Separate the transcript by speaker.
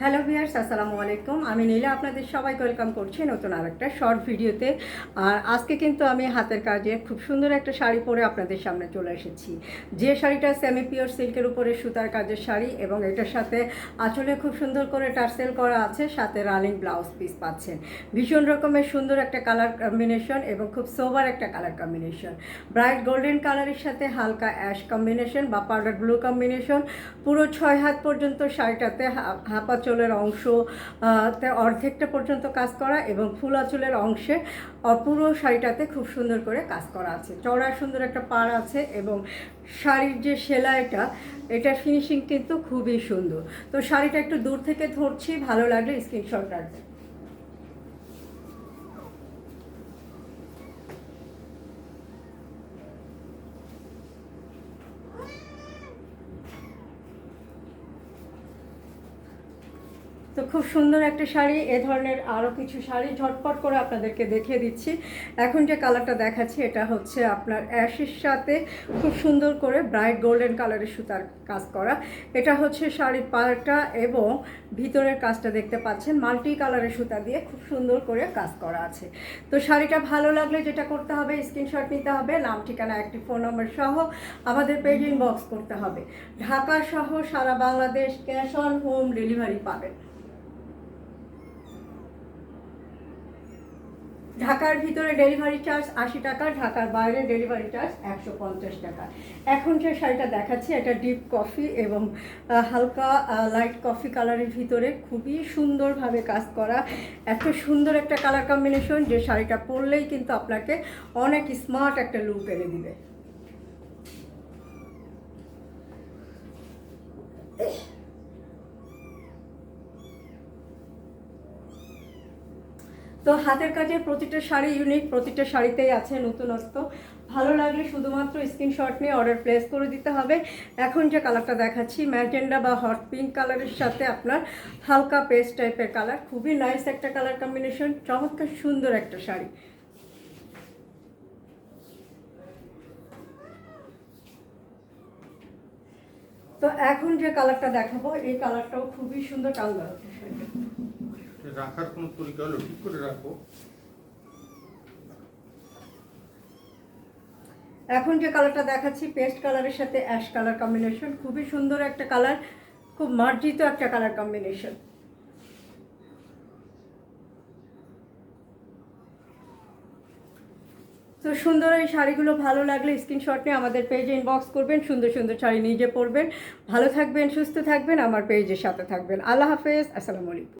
Speaker 1: Hello viewers, আসসালামু আলাইকুম। আমি নীলা আপনাদের সবাইকে ওয়েলকাম করছি নতুন আরেকটা শর্ট ভিডিওতে। আর আজকে কিন্তু আমি হাতের কাজে খুব সুন্দর একটা শাড়ি পরে আপনাদের সামনে চলে এসেছি। যে শাড়িটা সেমি পিওর সিল্কের উপরে সুতার কাজের শাড়ি এবং এটার সাথে আঁচলে খুব সুন্দর করে টার্সেল করা আছে, সাথে রানিং ব্লাউজ পিস পাচ্ছেন। ভীষণ রকমের সুন্দর একটা কালার কম্বিনেশন এবং খুব সোবার একটা কালার কম্বিনেশন। ব্রাইট গোল্ডেন কালারের সাথে হালকা অ্যাশ কম্বিনেশন বা পাউডার ব্লু কম্বিনেশন। পুরো 6 হাত পর্যন্ত শাড়িটাতে হাফ আঁচলের অংশ অর্ধেকটা পর্যন্ত কাজ করা এবং ফুল আঁচলের অংশে পুরো শাড়িটাতে খুব সুন্দর করে কাজ করা আছে। চড়া সুন্দর একটা পাড় আছে এবং শাড়ির যে সেলাইটা, এটার ফিনিশিং কিন্তু খুবই সুন্দর। তো শাড়িটা একটু দূর থেকে ধরছি, ভালো লাগলে স্ক্রিনশট রাখবেন। তো খুব সুন্দর একটা শাড়ি। এ ধরনের আরও কিছু শাড়ি ঝটপট করে আপনাদেরকে দেখিয়ে দিচ্ছি। এখন যে কালারটা দেখাচ্ছি এটা হচ্ছে আপনার অ্যাশের সাথে খুব সুন্দর করে ব্রাইট গোল্ডেন কালারের সুতার কাজ করা। এটা হচ্ছে শাড়ির পাড়টা এবং ভিতরের কাজটা দেখতে পাচ্ছেন মাল্টি কালারের সুতা দিয়ে খুব সুন্দর করে কাজ করা আছে। তো শাড়িটা ভালো লাগলে যেটা করতে হবে, স্ক্রিনশট নিতে হবে, নাম ঠিকানা একটি ফোন নম্বর সহ আমাদের পেজ ইনবক্স করতে হবে। ঢাকা সহ সারা Bangladesh cash on home delivery পাবেন। ঢাকার ভিতরে ডেলিভারি চার্জ 80 টাকা, ঢাকার বাইরে ডেলিভারি চার্জ 150 টাকা। এখন যে শাড়িটা দেখাচ্ছি এটা ডিপ কফি এবং হালকা লাইট কফি কালারের ভিতরে খুবই সুন্দরভাবে কাজ করা। এত সুন্দর একটা কালার কম্বিনেশন যে শাড়িটা পরলেই কিন্তু আপনাকে অনেক স্মার্ট একটা লুক এনে দিবে। তো হাতের কাজের প্রতিটা শাড়ি ইউনিক, প্রতিটা শাড়িতেই আছে নতুনত্ব। ভালো লাগলে শুধুমাত্র স্ক্রিনশট নিয়ে অর্ডার প্লেস করে দিতে হবে। এখন যে কালারটা দেখাচ্ছি ম্যাজেন্ডা বা হট পিঙ্ক কালারের সাথে আপনার হালকা পেস্ট টাইপের কালার, খুবই নাইস একটা কালার কম্বিনেশন, চমৎকার সুন্দর একটা শাড়ি। তো এখন যে কালারটা দেখাবো এই কালারটাও খুবই সুন্দর কালার।
Speaker 2: রাখার কোনো তরিকা হলো ঠিক করে রাখো।
Speaker 1: এখন যে কালারটা দেখাচ্ছি পেস্ট কালারের সাথে অ্যাশ কালার কম্বিনেশন, খুবই সুন্দর একটা কালার, খুব মার্জিত একটা কালার কম্বিনেশন। তো সুন্দর এই শাড়িগুলো ভালো লাগলে স্ক্রিনশট নিয়ে আমাদের পেজে ইনবক্স করবেন। সুন্দর সুন্দর শাড়ি নিজে পরবেন। ভালো থাকবেন, সুস্থ থাকবেন, আমার পেজের সাথে থাকবেন। আল্লাহ হাফেজ, আসসালামু আলাইকুম।